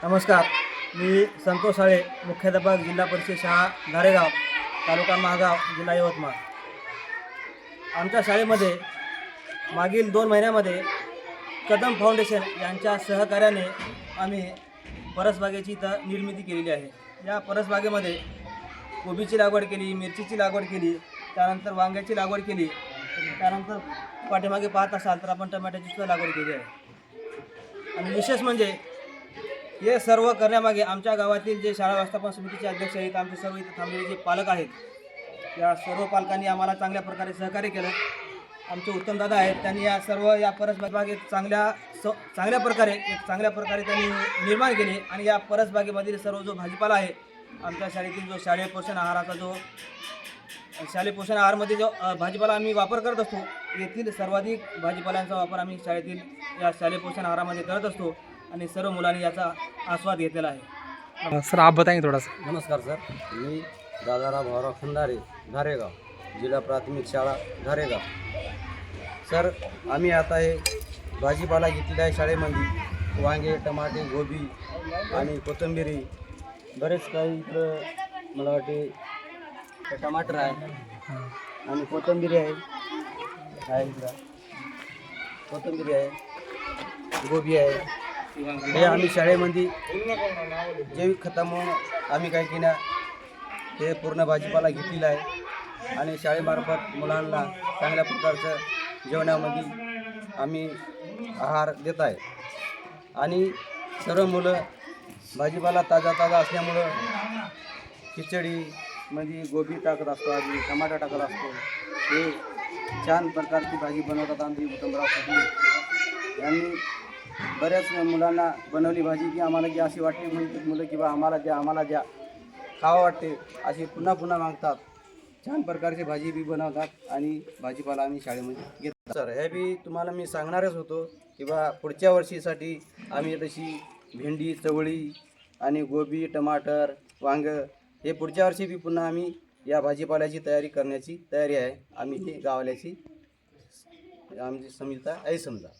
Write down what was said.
नमस्कार, मी संतोष साळे, मुख्याध्यापक, जिल्हा परिषद शाळा धारेगाव, तालुका महागाव, जिल्हा यवतमाळ. आमच्या शाळेमध्ये मागील 2 महिन्यामध्ये कदम फाउंडेशन यांच्या सहकार्याने आम्ही परसबागेची निर्मिती केलेली आहे. या परसबागेमध्ये कोबीची लागवड केली, मिरचीची लागवड केली, त्यानंतर वांग्याची लागवड केली, त्यानंतर पाठीमागे पाहत असाल तर आपण टमाट्याची सुद्धा लागवड केली आहे. आणि विशेष म्हणजे हे सर्व करण्यामागे आमच्या गावातील जे शाळा व्यवस्थापन समितीचे अध्यक्ष आहेत, आमचे सर्व इथे थांबलेले जे पालक आहेत, या सर्व पालकांनी आम्हाला चांगल्या प्रकारे सहकार्य केलं. आमचे उत्तम दादा आहेत, त्यांनी या परसबागेत चांगल्या प्रकारे त्यांनी निर्माण केले. आणि या परसबागेमधील सर्व जो भाजीपाला आहे, आमच्या शाळेतील जो शालेय पोषण आहारमध्ये जो भाजीपाला आम्ही वापर करत असतो, येथील सर्वाधिक भाजीपाल्यांचा वापर आम्ही या शालेय पोषण आहारामध्ये करत असतो आणि सर्व मुलांनी याचा आस्वाद घेतलेला आहे. सर आप बताएंगे थोड़ा सा. नमस्कार सर, मी दादाराव भाऊराव खंदारे, धारेगाव, जिल्हा प्राथमिक शाळा धारेगाव. सर, आम्ही आता हे भाजीपाला घेतलेला आहे शाळेमध्ये. वांगे, टमाटे, गोबी आणि कोथिंबिरी, बरेच काही इकडं मला वाटते टमाटर आहे आणि कोथिंबिरी आहे इकडं, कोथिंबिरी आहे, गोबी आहे. हे आम्ही शाळेमध्ये जैविक खतामुळे आम्ही काय केलं, हे पूर्ण भाजीपाला घेतलेला आहे आणि शाळेमार्फत मुलांना चांगल्या प्रकारचं जेवणामध्ये आम्ही आहार देत आहे. आणि सर्व मुलं भाजीपाला ताजा असल्यामुळं खिचडीमध्ये गोबी टाकत असतो, आधी टमाटा टाकत असतो. हे छान प्रकारची भाजी बनवतात आमची उत्तमराव खटले यांनी. बऱ्याच मुलांना बनवली भाजी की आम्हाला जी अशी वाटते, म्हणतात मुलं की बा आम्हाला द्या खावं वाटते, अशी पुन्हा मागतात. छान प्रकारची भाजी बी बनवतात आणि भाजीपाला आम्ही शाळेमध्ये घेतो. सर, हे बी तुम्हाला मी सांगणारच होतो की बा पुढच्या वर्षीसाठी आम्ही तशी भेंडी, चवळी आणि गोबी, टमाटर, वांगं हे पुढच्या वर्षी बी पुन्हा आम्ही या भाजीपाल्याची तयारी करण्याची तयारी आहे. आम्ही ही गावाल्याची आमची समिती आहे समजा.